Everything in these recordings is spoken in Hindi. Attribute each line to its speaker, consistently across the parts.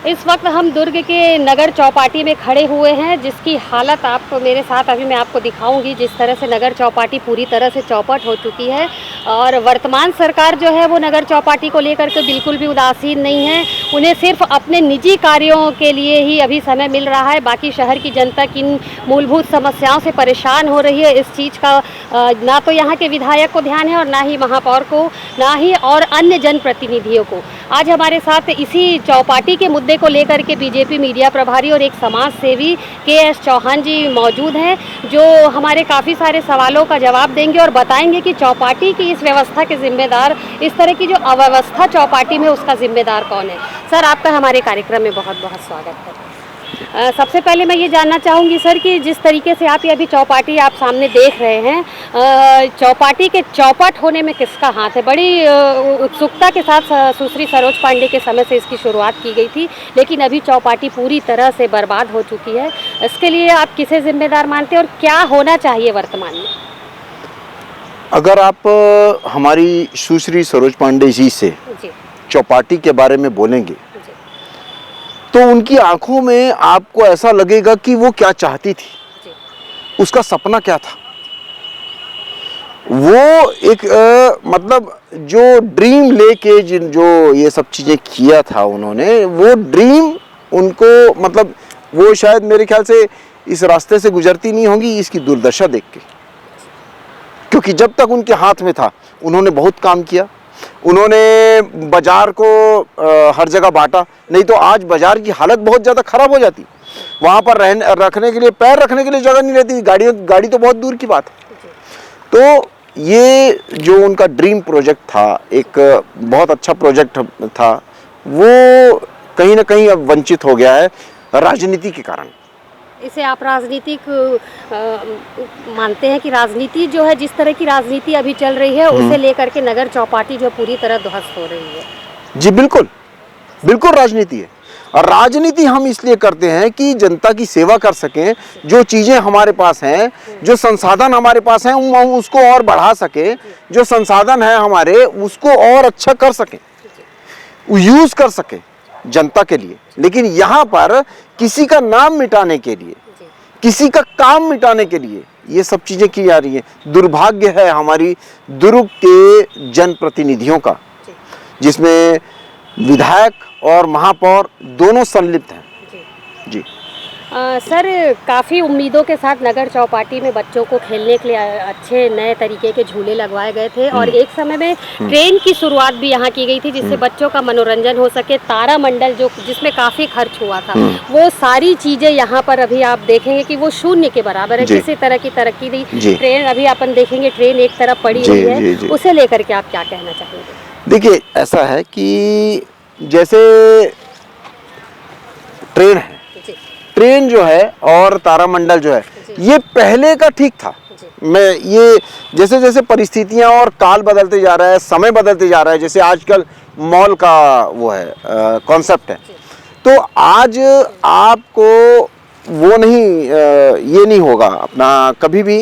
Speaker 1: इस वक्त हम दुर्ग के नगर चौपाटी में खड़े हुए हैं, जिसकी हालत आप मेरे साथ अभी मैं आपको दिखाऊंगी। जिस तरह से नगर चौपाटी पूरी तरह से चौपट हो चुकी है और वर्तमान सरकार जो है वो नगर चौपाटी को लेकर के बिल्कुल भी उदासीन नहीं है। उन्हें सिर्फ अपने निजी कार्यों के लिए ही अभी समय मिल रहा है। बाकी शहर की जनता किन मूलभूत समस्याओं से परेशान हो रही है, इस चीज़ का ना तो यहाँ के विधायक को ध्यान है और ना ही महापौर को, ना ही और अन्य जनप्रतिनिधियों को। आज हमारे साथ इसी चौपाटी के मुद्दे को लेकर के बीजेपी मीडिया प्रभारी और एक समाज सेवी के.एस. चौहान जी मौजूद हैं, जो हमारे काफ़ी सारे सवालों का जवाब देंगे और बताएंगे कि चौपाटी की इस व्यवस्था के जिम्मेदार, इस तरह की जो अव्यवस्था चौपाटी में, उसका जिम्मेदार कौन है। सर, आपका हमारे कार्यक्रम में बहुत बहुत स्वागत है। सबसे पहले मैं ये जानना चाहूँगी सर कि जिस तरीके से आप ये अभी चौपाटी आप सामने देख रहे हैं, चौपाटी के चौपट होने में किसका हाथ है। बड़ी उत्सुकता के साथ सुश्री सरोज पांडे के समय से इसकी शुरुआत की गई थी, लेकिन अभी चौपाटी पूरी तरह से बर्बाद हो चुकी है। इसके लिए आप किसे जिम्मेदार मानते हैं और क्या होना चाहिए वर्तमान में।
Speaker 2: अगर आप हमारी सुश्री सरोज पांडे जी से चौपाटी के बारे में बोलेंगे तो उनकी आंखों में आपको ऐसा लगेगा कि वो क्या चाहती थी, उसका सपना क्या था। वो एक मतलब जो ड्रीम लेके जो ये सब चीजें किया था उन्होंने, वो ड्रीम उनको, मतलब वो शायद मेरे ख्याल से इस रास्ते से गुजरती नहीं होंगी इसकी दुर्दशा देख के, क्योंकि जब तक उनके हाथ में था उन्होंने बहुत काम किया। उन्होंने बाजार को हर जगह बांटा, नहीं तो आज बाजार की हालत बहुत ज़्यादा ख़राब हो जाती। वहाँ पर रखने के लिए, पैर रखने के लिए जगह नहीं रहती, गाड़ी तो बहुत दूर की बात है। तो ये जो उनका ड्रीम प्रोजेक्ट था, एक बहुत अच्छा प्रोजेक्ट था, वो कहीं ना कहीं अब वंचित हो गया है राजनीति के कारण।
Speaker 1: इसे आप राजनीतिक मानते हैं कि राजनीति जो है, जिस तरह की राजनीति अभी चल रही है, उसे लेकर के नगर चौपाटी जो पूरी तरह ध्वस्त हो रही है।
Speaker 2: जी बिल्कुल, बिल्कुल राजनीति है। और राजनीति हम इसलिए करते हैं कि जनता की सेवा कर सकें, जो चीज़ें हमारे पास हैं, जो संसाधन हमारे पास हैं, हम उसको और बढ़ा सकें, जो संसाधन है हमारे उसको और अच्छा कर सकें, यूज़ कर सकें जनता के लिए। लेकिन यहाँ पर किसी का नाम मिटाने के लिए, किसी का काम मिटाने के लिए ये सब चीज़ें की जा रही हैं। दुर्भाग्य है हमारी दुर्ग के जनप्रतिनिधियों का, जिसमें विधायक और महापौर दोनों संलिप्त हैं। जी
Speaker 1: सर, काफ़ी उम्मीदों के साथ नगर चौपाटी में बच्चों को खेलने के लिए अच्छे नए तरीके के झूले लगवाए गए थे और एक समय में ट्रेन की शुरुआत भी यहाँ की गई थी, जिससे बच्चों का मनोरंजन हो सके। तारामंडल जो जिसमें काफ़ी खर्च हुआ था, वो सारी चीज़ें यहाँ पर अभी आप देखेंगे कि वो शून्य के बराबर है। किसी तरह की तरक्की नहीं। ट्रेन अभी अपन देखेंगे, ट्रेन एक तरफ पड़ी हुई है, उसे लेकर के आप क्या कहना चाहेंगे।
Speaker 2: देखिए, ऐसा है कि जैसे ट्रेन है, ट्रेन जो है और तारामंडल जो है, ये पहले का ठीक था। मैं ये जैसे जैसे परिस्थितियां और काल बदलते जा रहा है, समय बदलते जा रहा है, जैसे आजकल मॉल का वो है कॉन्सेप्ट है, तो आज आपको वो नहीं, ये नहीं होगा अपना, कभी भी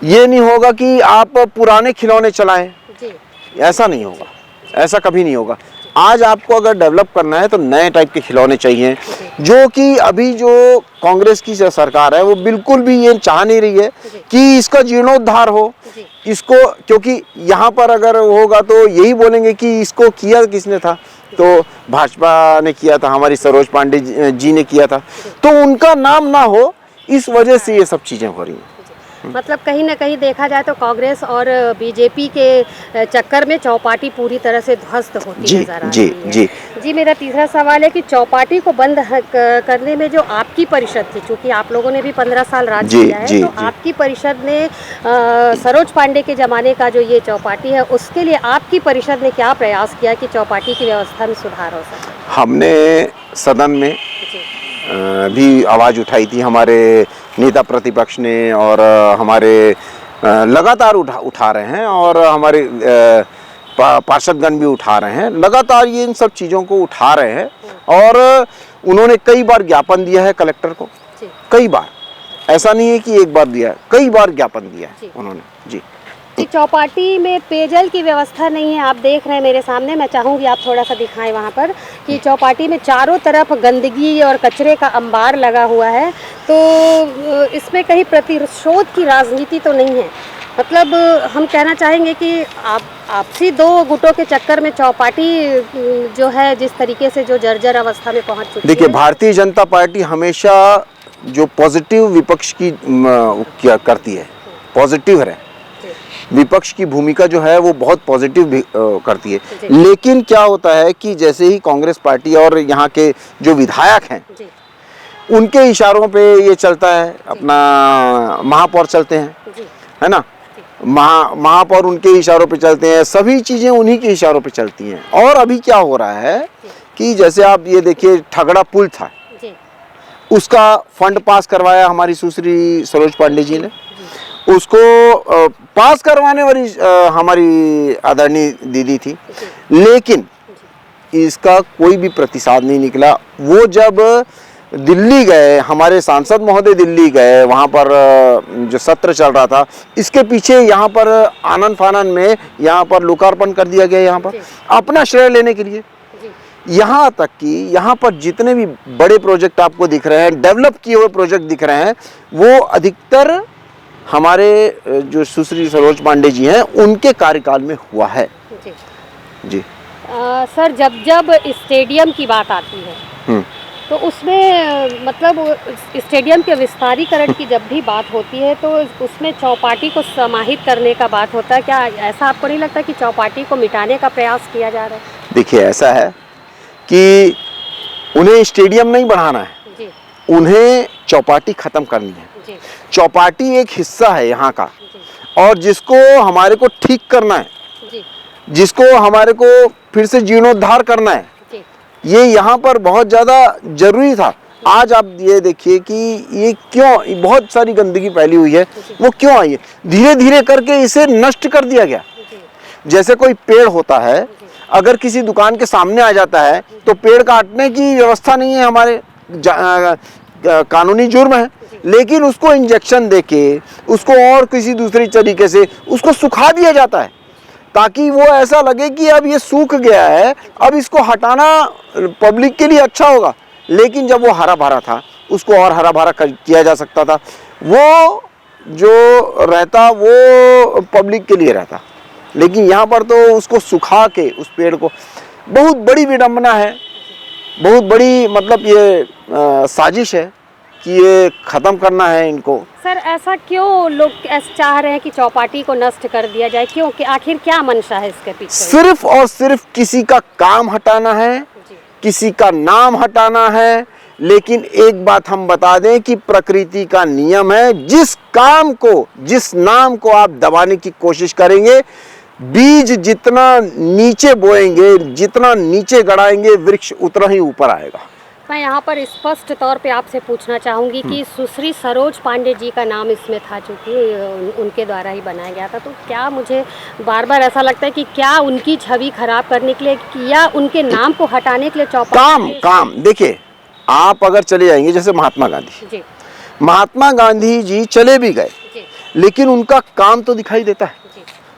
Speaker 2: ये नहीं होगा कि आप पुराने खिलौने चलाएं, ऐसा नहीं होगा, ऐसा कभी नहीं होगा। आज आपको अगर डेवलप करना है तो नए टाइप के खिलौने चाहिए, जो कि अभी जो कांग्रेस की सरकार है वो बिल्कुल भी ये चाह नहीं रही है कि इसका जीर्णोद्धार हो इसको, क्योंकि यहाँ पर अगर होगा तो यही बोलेंगे कि इसको किया किसने था, तो भाजपा ने किया था, हमारी सरोज पांडे जी ने किया था, तो उनका नाम ना हो, इस वजह से ये सब चीज़ें हो रही हैं।
Speaker 1: मतलब कहीं ना कहीं देखा जाए तो कांग्रेस और बीजेपी के चक्कर में चौपाटी पूरी तरह से ध्वस्त होती नजर आ रही है। जी, मेरा तीसरा सवाल है कि चौपाटी को बंद करने में जो आपकी परिषद थी, चूँकि आप लोगों ने भी 15 साल राज किया है, तो आपकी परिषद ने सरोज पांडे के ज़माने का जो ये चौपाटी है, उसके लिए आपकी परिषद ने क्या प्रयास किया कि चौपाटी की व्यवस्था में सुधार हो सके।
Speaker 2: हमने सदन में भी आवाज़ उठाई थी, हमारे नेता प्रतिपक्ष ने, और हमारे लगातार उठा रहे हैं, और हमारे पार्षदगण भी उठा रहे हैं, लगातार ये इन सब चीज़ों को उठा रहे हैं। और उन्होंने कई बार ज्ञापन दिया है कलेक्टर को, कई बार, ऐसा नहीं है कि एक बार दिया है, कई बार ज्ञापन दिया है उन्होंने। जी
Speaker 1: कि चौपाटी में पेयजल की व्यवस्था नहीं है। आप देख रहे हैं मेरे सामने, मैं चाहूँगी आप थोड़ा सा दिखाएं वहाँ पर कि चौपाटी में चारों तरफ गंदगी और कचरे का अंबार लगा हुआ है। तो इसमें कहीं प्रतिशोध की राजनीति तो नहीं है। मतलब हम कहना चाहेंगे कि आपसी दो गुटों के चक्कर में चौपाटी जो है जिस तरीके से जो जर्जर अवस्था में पहुँच चुकी है।
Speaker 2: देखिए, भारतीय जनता पार्टी हमेशा जो पॉजिटिव विपक्ष की क्या करती है, पॉजिटिव है, विपक्ष की भूमिका जो है वो बहुत पॉजिटिव करती है। लेकिन क्या होता है कि जैसे ही कांग्रेस पार्टी और यहाँ के जो विधायक हैं उनके इशारों पे ये चलता है, अपना महापौर चलते हैं, है ना, महापौर उनके इशारों पे चलते हैं, सभी चीजें उन्हीं के इशारों पे चलती हैं। और अभी क्या हो रहा है कि जैसे आप ये देखिए, ठगड़ा पुल था, उसका फंड पास करवाया हमारी सुश्री सरोज पांडे जी ने। उसको पास करवाने वाली हमारी आदरणीय दीदी थी, लेकिन इसका कोई भी प्रतिसाद नहीं निकला। वो जब दिल्ली गए, हमारे सांसद महोदय दिल्ली गए, वहाँ पर जो सत्र चल रहा था, इसके पीछे यहाँ पर आनन फानन में यहाँ पर लोकार्पण कर दिया गया, यहाँ पर अपना श्रेय लेने के लिए। यहाँ तक कि यहाँ पर जितने भी बड़े प्रोजेक्ट आपको दिख रहे हैं, डेवलप किए हुए प्रोजेक्ट दिख रहे हैं, वो अधिकतर हमारे जो सुश्री सरोज पांडे जी हैं उनके कार्यकाल में हुआ है। जी
Speaker 1: सर, जब स्टेडियम की बात आती है तो उसमें मतलब स्टेडियम के विस्तारीकरण की जब भी बात होती है तो उसमें चौपाटी को समाहित करने का बात होता है। क्या ऐसा आपको नहीं लगता कि चौपाटी को मिटाने का प्रयास किया जा रहा है?
Speaker 2: देखिए, ऐसा है कि उन्हें स्टेडियम नहीं बढ़ाना है जी। उन्हें चौपाटी खत्म करनी है जी। चौपाटी एक हिस्सा है यहाँ का जी। और जिसको हमारे को ठीक करना है जी। जिसको हमारे को फिर से जीर्णोद्धार करना है, ये यहाँ पर बहुत ज़्यादा जरूरी था। आज आप ये देखिए कि ये क्यों बहुत सारी गंदगी फैली हुई है, वो क्यों आई है? धीरे धीरे करके इसे नष्ट कर दिया गया। जैसे कोई पेड़ होता है, अगर किसी दुकान के सामने आ जाता है तो पेड़ काटने की व्यवस्था नहीं है, हमारे कानूनी जुर्म है, लेकिन उसको इंजेक्शन देके उसको और किसी दूसरी तरीके से उसको सुखा दिया जाता है ताकि वो ऐसा लगे कि अब ये सूख गया है, अब इसको हटाना पब्लिक के लिए अच्छा होगा। लेकिन जब वो हरा भरा था, उसको और हरा भरा किया जा सकता था। वो जो रहता वो पब्लिक के लिए रहता, लेकिन यहाँ पर तो उसको सुखा के उस पेड़ को, बहुत बड़ी विडंबना है, बहुत बड़ी मतलब ये साजिश है कि ये खत्म करना है इनको।
Speaker 1: सर, ऐसा क्यों लोग चाह रहे हैं कि चौपाटी को नष्ट कर दिया जाए? क्यों, कि आखिर क्या मंशा है इसके पीछे?
Speaker 2: सिर्फ और सिर्फ किसी का काम हटाना है, किसी का नाम हटाना है। लेकिन एक बात हम बता दें कि प्रकृति का नियम है, जिस काम को, जिस नाम को आप दबाने की कोशिश करेंगे, बीज जितना नीचे बोएंगे, जितना नीचे गड़ाएंगे, वृक्ष उतना ही ऊपर आएगा।
Speaker 1: मैं यहाँ पर स्पष्ट तौर पे आपसे पूछना चाहूँगी कि सुश्री सरोज पांडे जी का नाम इसमें था, चूँकि उनके द्वारा ही बनाया गया था, तो क्या मुझे बार बार ऐसा लगता है कि क्या उनकी छवि खराब करने के लिए या उनके नाम को हटाने के लिए चौपाटी
Speaker 2: काम देखिए, आप अगर चले जाएंगे जैसे महात्मा गांधी जी, महात्मा गांधी जी चले भी गए, लेकिन उनका काम तो दिखाई देता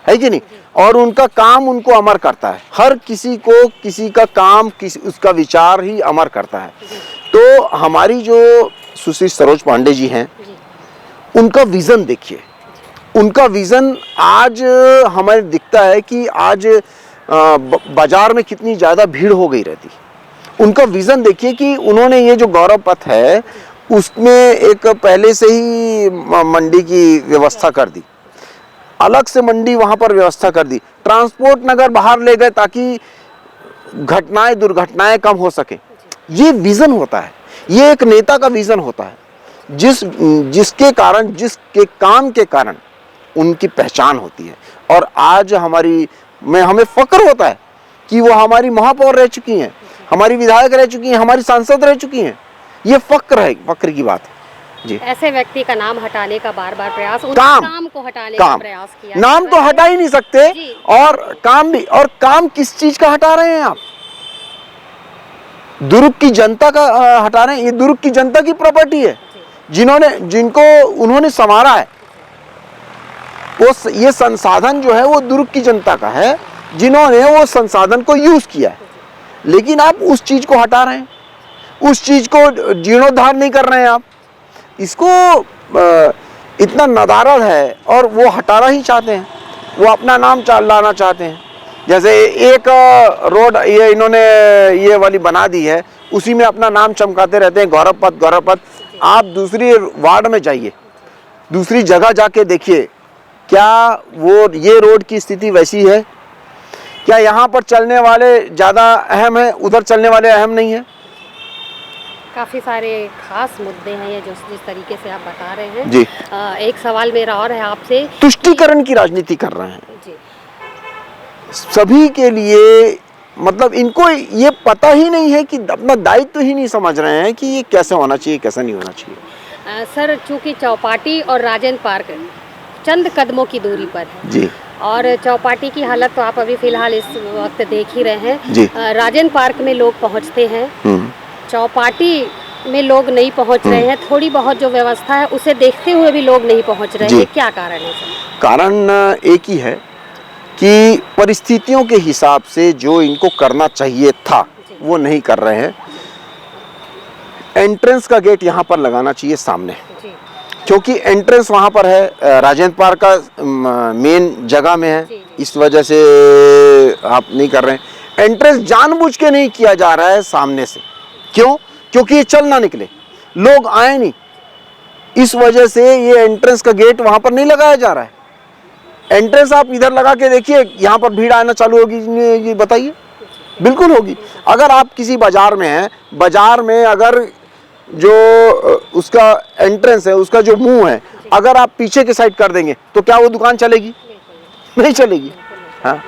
Speaker 2: है कि नहीं? और उनका काम उनको अमर करता है। हर किसी को किसी का काम, उसका विचार ही अमर करता है। तो हमारी जो सुश्री सरोज पांडे जी हैं, उनका विजन देखिए, उनका विजन आज हमें दिखता है कि आज बाजार में कितनी ज़्यादा भीड़ हो गई रहती। उनका विजन देखिए कि उन्होंने ये जो गौरव पथ है उसमें एक पहले से ही मंडी की व्यवस्था कर दी, अलग से मंडी वहां पर व्यवस्था कर दी, ट्रांसपोर्ट नगर बाहर ले गए ताकि घटनाएं, दुर्घटनाएं कम हो सके। ये विजन होता है, ये एक नेता का विजन होता है, जिसके कारण, जिसके काम के कारण उनकी पहचान होती है। और आज हमें फक्र होता है कि वो हमारी महापौर रह चुकी हैं, हमारी विधायक रह चुकी हैं, हमारी सांसद रह चुकी हैं। ये फक्र है, फक्र की बात है जी।
Speaker 1: ऐसे व्यक्ति का नाम हटाने का बार बार प्रयास, काम को हटाने का प्रयास किया।
Speaker 2: नाम तो हटा ही नहीं सकते, और काम भी। और काम किस चीज का हटा रहे हैं आप? दुर्ग की जनता का हटा रहे हैं। ये दुर्ग की जनता की प्रॉपर्टी है, जिनको उन्होंने संवारा है। ये संसाधन जो है वो दुर्ग की जनता का है, जिन्होंने वो संसाधन को यूज किया है, लेकिन आप उस चीज को हटा रहे हैं, उस चीज को जीर्णोद्धार नहीं कर रहे हैं आप। इसको इतना नदारद है और वो हटाना ही चाहते हैं, वो अपना नाम लाना चाहते हैं। जैसे एक रोड ये इन्होंने ये वाली बना दी है, उसी में अपना नाम चमकाते रहते हैं, गौरव पथ गौरव पथ। आप दूसरी वार्ड में जाइए, दूसरी जगह जाके देखिए, क्या वो ये रोड की स्थिति वैसी है? क्या यहाँ पर चलने वाले ज़्यादा अहम है, उधर चलने वाले अहम नहीं है?
Speaker 1: काफ़ी सारे खास मुद्दे हैं ये जो जिस तरीके से आप बता रहे हैं
Speaker 2: जी।
Speaker 1: एक सवाल मेरा और है आपसे।
Speaker 2: तुष्टीकरण की राजनीति कर रहे हैं
Speaker 1: जी।
Speaker 2: सभी के लिए, मतलब इनको ये पता ही नहीं है कि अपना दायित्व ही नहीं समझ रहे हैं कि ये कैसे होना चाहिए, कैसे नहीं होना चाहिए।
Speaker 1: सर, चूँकि चौपाटी और राजेंद्र पार्क चंद कदमों की दूरी पर है
Speaker 2: जी,
Speaker 1: और चौपाटी की हालत तो आप अभी फिलहाल इस वक्त देख ही रहे हैं
Speaker 2: जी।
Speaker 1: राजेंद्र पार्क में लोग पहुंचते हैं, चौपाटी में लोग नहीं पहुंच रहे हैं, थोड़ी बहुत जो व्यवस्था है उसे देखते हुए भी लोग नहीं पहुंच रहे हैं, क्या कारण है सर?
Speaker 2: कारण एक ही है कि परिस्थितियों के हिसाब से जो इनको करना चाहिए था वो नहीं कर रहे हैं। एंट्रेंस का गेट यहाँ पर लगाना चाहिए सामने, क्योंकि एंट्रेंस वहाँ पर है, राजेंद्र पार्क का मेन जगह में है, इस वजह से आप नहीं कर रहे हैं। एंट्रेंस जानबूझ के नहीं किया जा रहा है सामने से, क्यों? क्योंकि ये चल ना निकले, लोग आए नहीं, इस वजह से ये एंट्रेंस का गेट वहाँ पर नहीं लगाया जा रहा है। एंट्रेंस आप इधर लगा के देखिए, यहाँ पर भीड़ आना चालू होगी, ये बताइए? बिल्कुल होगी। अगर आप किसी बाजार में हैं, बाजार में अगर जो उसका एंट्रेंस है, उसका जो मुंह है, अगर आप पीछे के साइड कर देंगे तो क्या वो दुकान चलेगी? नहीं चलेगी। हाँ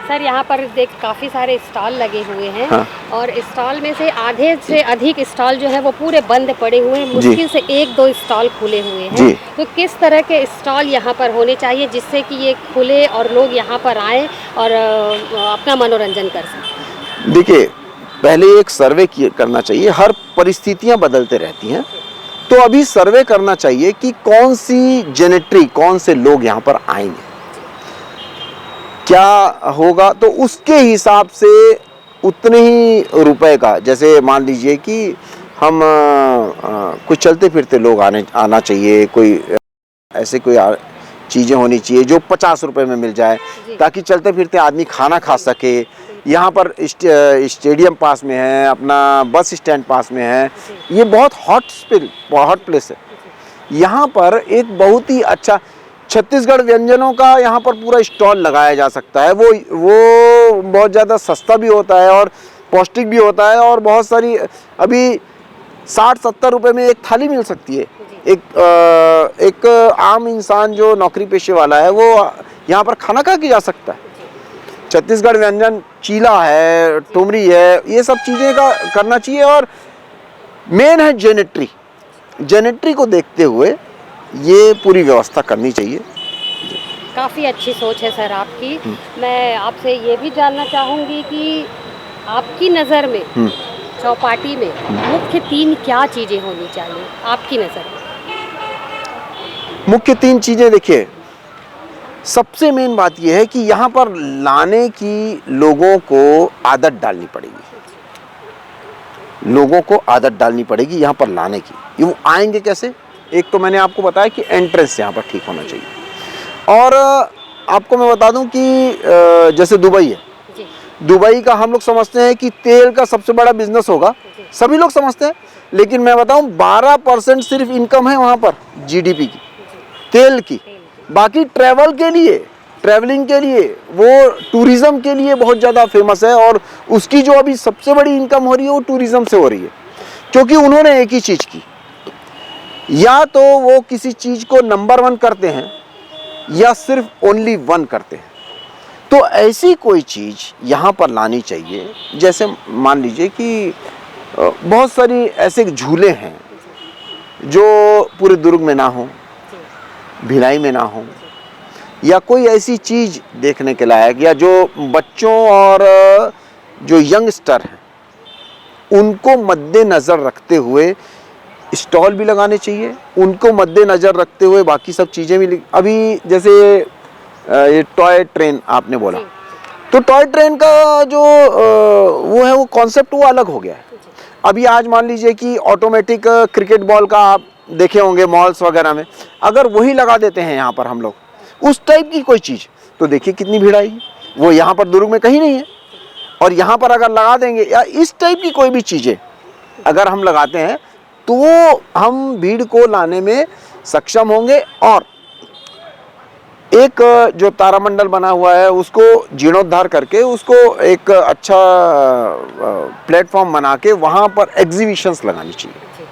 Speaker 1: सर, यहाँ पर देख काफ़ी सारे स्टॉल लगे हुए हैं।
Speaker 2: हाँ।
Speaker 1: और स्टॉल में से आधे से अधिक स्टॉल जो है वो पूरे बंद पड़े हुए हैं, मुश्किल से एक दो स्टॉल खुले हुए हैं। तो किस तरह के स्टॉल यहाँ पर होने चाहिए जिससे कि ये खुले और लोग यहाँ पर आएँ और अपना मनोरंजन कर सकें?
Speaker 2: देखिए, पहले एक सर्वे करना चाहिए, हर परिस्थितियाँ बदलते रहती हैं, तो अभी सर्वे करना चाहिए कि कौन सी जेनेट्री, कौन से लोग यहाँ पर आएंगे, क्या होगा, तो उसके हिसाब से उतने ही रुपए का, जैसे मान लीजिए कि हम कुछ चलते फिरते लोग आना चाहिए, कोई ऐसे कोई चीज़ें होनी चाहिए जो 50 रुपए में मिल जाए, ताकि चलते फिरते आदमी खाना खा सके। यहाँ पर स्टेडियम पास में है, अपना बस स्टैंड पास में है, ये बहुत हॉट प्लेस है। यहाँ पर एक बहुत ही अच्छा छत्तीसगढ़ व्यंजनों का यहाँ पर पूरा स्टॉल लगाया जा सकता है। वो बहुत ज़्यादा सस्ता भी होता है और पौष्टिक भी होता है, और बहुत सारी अभी 60-70 रुपए में एक थाली मिल सकती है। एक आम इंसान जो नौकरी पेशे वाला है वो यहाँ पर खाना खा के जा सकता है। छत्तीसगढ़ व्यंजन, चीला है, टुमरी है, ये सब चीज़ें का करना चाहिए। और मेन है जेनेट्री को देखते हुए ये पूरी व्यवस्था करनी चाहिए।
Speaker 1: काफ़ी अच्छी सोच है सर आपकी। मैं आपसे ये भी जानना चाहूँगी कि आपकी नज़र में चौपाटी में मुख्य 3 क्या चीज़ें होनी चाहिए आपकी नज़र में?
Speaker 2: मुख्य 3 चीज़ें, देखिए, सबसे मेन बात यह है कि यहाँ पर लाने की लोगों को आदत डालनी पड़ेगी, लोगों को आदत डालनी पड़ेगी यहाँ पर लाने की। ये वो आएंगे कैसे? एक तो मैंने आपको बताया कि एंट्रेंस यहाँ पर ठीक होना चाहिए। और आपको मैं बता दूं कि जैसे दुबई है, दुबई का हम लोग समझते हैं कि तेल का सबसे बड़ा बिजनेस होगा, सभी लोग समझते हैं, लेकिन मैं बताऊं 12% सिर्फ इनकम है वहाँ पर जीडीपी की, तेल की। बाकी ट्रैवलिंग के लिए, वो टूरिज्म के लिए बहुत ज़्यादा फेमस है, और उसकी जो अभी सबसे बड़ी इनकम हो रही है वो टूरिज्म से हो रही है, क्योंकि उन्होंने एक ही चीज़ की, या तो वो किसी चीज़ को नंबर 1 करते हैं या सिर्फ ओनली 1 करते हैं। तो ऐसी कोई चीज़ यहाँ पर लानी चाहिए। जैसे मान लीजिए कि बहुत सारी ऐसे झूले हैं जो पूरे दुर्ग में ना हो, भिलाई में ना हो, या कोई ऐसी चीज़ देखने के लायक, या जो बच्चों और जो यंगस्टर हैं उनको मद्देनज़र रखते हुए स्टॉल भी लगाने चाहिए, उनको मद्देनज़र रखते हुए बाकी सब चीज़ें भी। अभी जैसे ये टॉय ट्रेन आपने बोला,
Speaker 1: जी,
Speaker 2: तो टॉय ट्रेन का जो वो है वो कॉन्सेप्ट वो अलग हो गया है। अभी आज मान लीजिए कि ऑटोमेटिक क्रिकेट बॉल का आप देखे होंगे मॉल्स वगैरह में, अगर वही लगा देते हैं यहाँ पर हम लोग उस टाइप की कोई चीज़, तो देखिए कितनी भीड़ आएगी। वो यहाँ पर दुर्ग में कहीं नहीं है, और यहाँ पर अगर लगा देंगे या इस टाइप की कोई भी चीज़ें अगर हम लगाते हैं तो हम भीड़ को लाने में सक्षम होंगे, और एक जो तारामंडल बना हुआ है उसको जीर्णोद्धार करके उसको एक अच्छा प्लेटफॉर्म बना के वहाँ पर एग्जीबिशंस लगानी चाहिए।
Speaker 1: जी,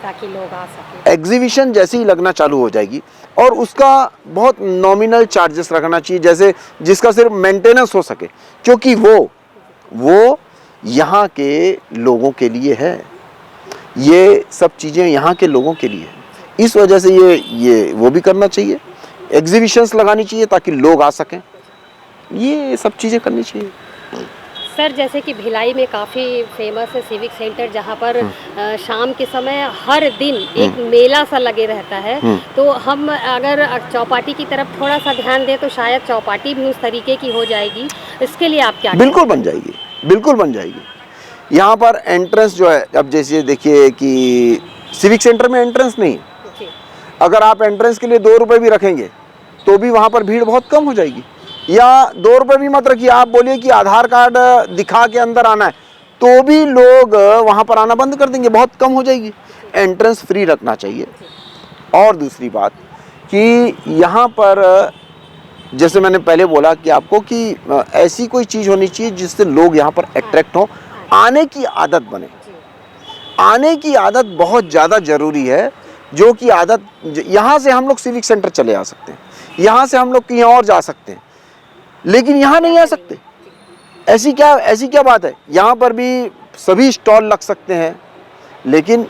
Speaker 1: ताकि लोग आ सकें।
Speaker 2: एग्जीबिशन जैसे ही लगना चालू हो जाएगी और उसका बहुत नॉमिनल चार्जेस रखना चाहिए, जैसे जिसका सिर्फ मेंटेनेंस हो सके, क्योंकि वो यहाँ के लोगों के लिए है, ये सब चीज़ें यहाँ के लोगों के लिए है। इस वजह से ये वो भी करना चाहिए, एग्जीबिशंस लगानी चाहिए ताकि लोग आ सकें, ये सब चीज़ें करनी चाहिए।
Speaker 1: सर, जैसे कि भिलाई में काफ़ी फेमस है सिविक सेंटर, जहाँ पर शाम के समय हर दिन एक मेला सा लगे रहता है, तो हम अगर चौपाटी की तरफ थोड़ा सा ध्यान दें तो शायद चौपाटी भी उस तरीके की हो जाएगी। इसके लिए आप क्या
Speaker 2: बिल्कुल बन जाएगी, बिल्कुल बन जाएगी। यहाँ पर एंट्रेंस जो है, अब जैसे देखिए कि सिविक सेंटर में एंट्रेंस नहीं है,
Speaker 1: जी,
Speaker 2: अगर आप एंट्रेंस के लिए 2 रुपये भी रखेंगे तो भी वहाँ पर भीड़ बहुत कम हो जाएगी। या 2 रुपये भी मत रखिए, आप बोलिए कि आधार कार्ड दिखा के अंदर आना है, तो भी लोग वहाँ पर आना बंद कर देंगे, बहुत कम हो जाएगी। एंट्रेंस फ्री रखना चाहिए। और दूसरी बात कि यहाँ पर जैसे मैंने पहले बोला कि आपको कि ऐसी कोई चीज़ होनी चाहिए जिससे लोग यहाँ पर अट्रैक्ट हों, आने की आदत बने। आने की आदत बहुत ज़्यादा ज़रूरी है, जो कि आदत यहाँ से हम लोग सिविक सेंटर चले आ सकते हैं, यहाँ से हम लोग कहीं और जा सकते हैं, लेकिन यहाँ नहीं आ सकते। ऐसी क्या बात है, यहाँ पर भी सभी स्टॉल लग सकते हैं, लेकिन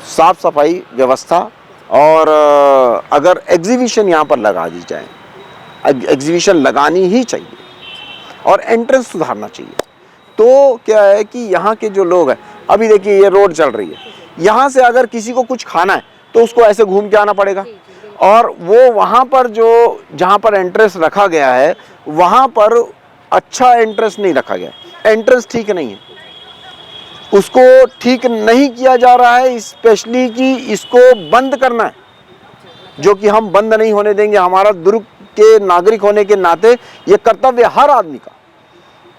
Speaker 2: साफ सफाई व्यवस्था और अगर एग्जीबिशन यहाँ पर लगा दी जाए, एग्जीबिशन लगानी ही चाहिए और एंट्रेंस सुधारना चाहिए। तो क्या है कि यहाँ के जो लोग हैं, अभी देखिए ये रोड चल रही है, यहाँ से अगर किसी को कुछ खाना है तो उसको ऐसे घूम के आना पड़ेगा, और वो वहाँ पर जो जहाँ पर एंट्रेंस रखा गया है वहाँ पर अच्छा एंट्रेंस नहीं रखा गया, एंट्रेंस ठीक नहीं है, उसको ठीक नहीं किया जा रहा है, स्पेशली कि इसको बंद करना है, जो कि हम बंद नहीं होने देंगे। हमारा दुर्ग के नागरिक होने के नाते ये कर्तव्य हर आदमी का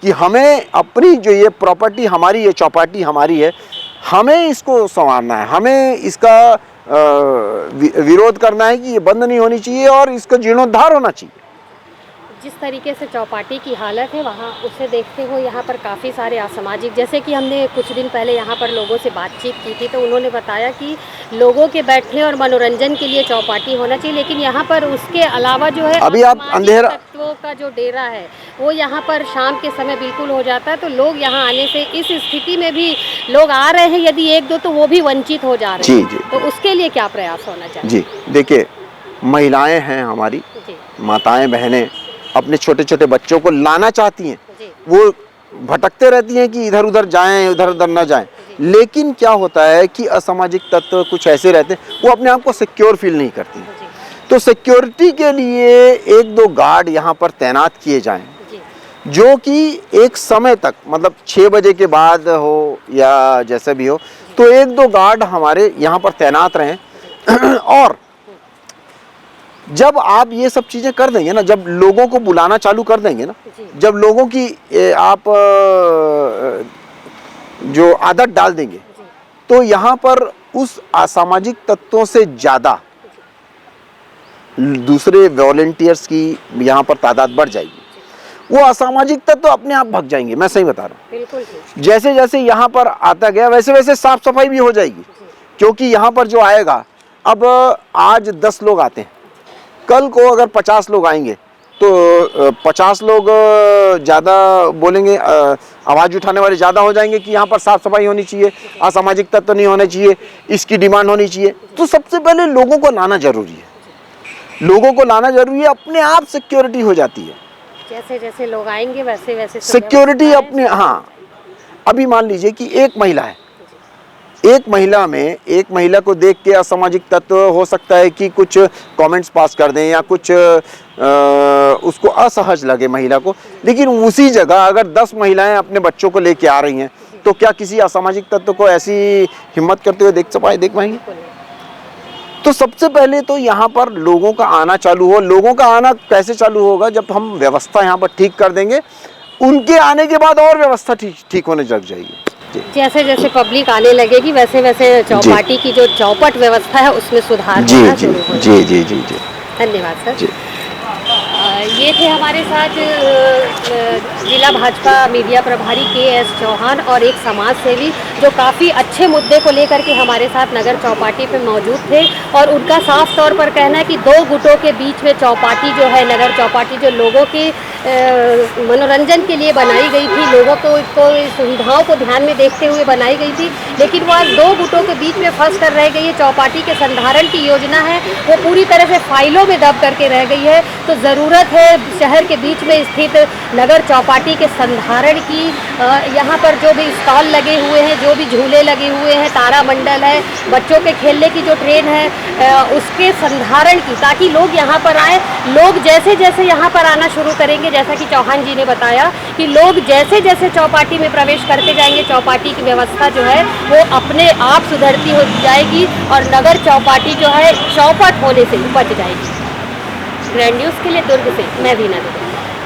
Speaker 2: कि हमें अपनी जो ये प्रॉपर्टी हमारी, ये चौपाटी हमारी है, हमें इसको संवारना है, हमें इसका विरोध करना है कि ये बंद नहीं होनी चाहिए और इसका जीर्णोद्धार होना चाहिए।
Speaker 1: जिस तरीके से चौपाटी की हालत है वहाँ, उसे देखते हुए यहाँ पर काफ़ी सारे असामाजिक, जैसे कि हमने कुछ दिन पहले यहाँ पर लोगों से बातचीत की थी, तो उन्होंने बताया कि लोगों के बैठने और मनोरंजन के लिए चौपाटी होना चाहिए, लेकिन यहाँ पर उसके अलावा जो है
Speaker 2: अभी आप अंधेरा
Speaker 1: तत्वों का जो डेरा है वो यहाँ पर शाम के समय बिल्कुल हो जाता है, तो लोग यहाँ आने से, इस स्थिति में भी लोग आ रहे हैं, यदि 1-2 तो वो भी वंचित हो जा रहे हैं।
Speaker 2: जी,
Speaker 1: तो उसके लिए क्या प्रयास होना चाहिए?
Speaker 2: जी, देखिए महिलाएं हैं हमारी, माताएं बहनें अपने छोटे छोटे बच्चों को लाना चाहती हैं, वो भटकते रहती हैं कि इधर उधर जाएं, इधर उधर ना जाएं, लेकिन क्या होता है कि असामाजिक तत्व कुछ ऐसे रहते हैं, वो अपने आप को सिक्योर फील नहीं करती हैं। तो सिक्योरिटी के लिए 1-2 गार्ड यहाँ पर तैनात किए जाएं, जो कि एक समय तक, मतलब 6 बजे के बाद हो या जैसे भी हो, तो 1-2 गार्ड हमारे यहाँ पर तैनात रहें। और जब आप ये सब चीज़ें कर देंगे ना, जब लोगों को बुलाना चालू कर देंगे ना, जब लोगों की आप जो आदत डाल देंगे, तो यहाँ पर उस असामाजिक तत्वों से ज़्यादा दूसरे वॉलंटियर्स की यहाँ पर तादाद बढ़ जाएगी। वो असामाजिक तत्व अपने आप भाग जाएंगे, मैं सही बता रहा हूँ।
Speaker 1: बिल्कुल।
Speaker 2: जैसे जैसे यहाँ पर आता गया वैसे वैसे साफ सफाई भी हो जाएगी, क्योंकि यहाँ पर जो आएगा, अब आज 10 लोग आते हैं, कल को अगर 50 लोग आएंगे तो 50 लोग ज़्यादा बोलेंगे, आवाज़ उठाने वाले ज़्यादा हो जाएंगे कि यहाँ पर साफ़ सफाई होनी चाहिए, असामाजिक तत्व नहीं होने चाहिए, इसकी डिमांड होनी चाहिए। तो सबसे पहले लोगों को लाना ज़रूरी है, लोगों को लाना ज़रूरी है, अपने आप सिक्योरिटी हो जाती है।
Speaker 1: जैसे जैसे लोग आएंगे वैसे वैसे
Speaker 2: सिक्योरिटी अपने, हाँ, अभी मान लीजिए कि एक महिला है, एक महिला को देख के असामाजिक तत्व हो सकता है कि कुछ कमेंट्स पास कर दें या कुछ उसको असहज लगे महिला को, लेकिन उसी जगह अगर 10 महिलाएं अपने बच्चों को लेके आ रही हैं तो क्या किसी असामाजिक तत्व को ऐसी हिम्मत करते हुए देख पाएंगे? तो सबसे पहले तो यहाँ पर लोगों का आना चालू हो। लोगों का आना कैसे चालू होगा? जब हम व्यवस्था यहाँ पर ठीक कर देंगे, उनके आने के बाद और व्यवस्था ठीक होने लग जाएगी।
Speaker 1: जैसे जैसे पब्लिक आने लगेगी वैसे वैसे चौपाटी की जो चौपट व्यवस्था है उसमें सुधार होना शुरू हो जाएगा।
Speaker 2: जी।
Speaker 1: धन्यवाद सर। ये थे हमारे साथ जिला भाजपा मीडिया प्रभारी KS चौहान और एक समाज सेवी जो काफ़ी अच्छे मुद्दे को लेकर के हमारे साथ नगर चौपाटी पे मौजूद थे। और उनका साफ तौर पर कहना है कि दो गुटों के बीच में चौपाटी जो है, नगर चौपाटी जो लोगों के मनोरंजन के लिए बनाई गई थी, लोगों को सुविधाओं को ध्यान में देखते हुए बनाई गई थी, लेकिन वो आज दो गुटों के बीच में फंस कर रह गई है। चौपाटी के संधारण की योजना है वो पूरी तरह से फाइलों में दब करके रह गई है। तो ज़रूरत है शहर के बीच में स्थित नगर चौपाटी के संधारण की। यहाँ पर जो भी स्टॉल लगे हुए हैं, जो भी झूले लगे हुए हैं, तारामंडल है, बच्चों के खेलने की जो ट्रेन है, उसके संधारण की, ताकि लोग यहाँ पर आए। लोग जैसे जैसे यहाँ पर आना शुरू करेंगे, जैसा कि चौहान जी ने बताया कि लोग जैसे जैसे चौपाटी में प्रवेश करते जाएंगे, चौपाटी की व्यवस्था जो है वो अपने आप सुधरती हो जाएगी और नगर चौपाटी जो है चौपट होने से उपज जाएगी। ग्रैंड न्यूज़ के लिए दुर्ग से मैं वीना देवी।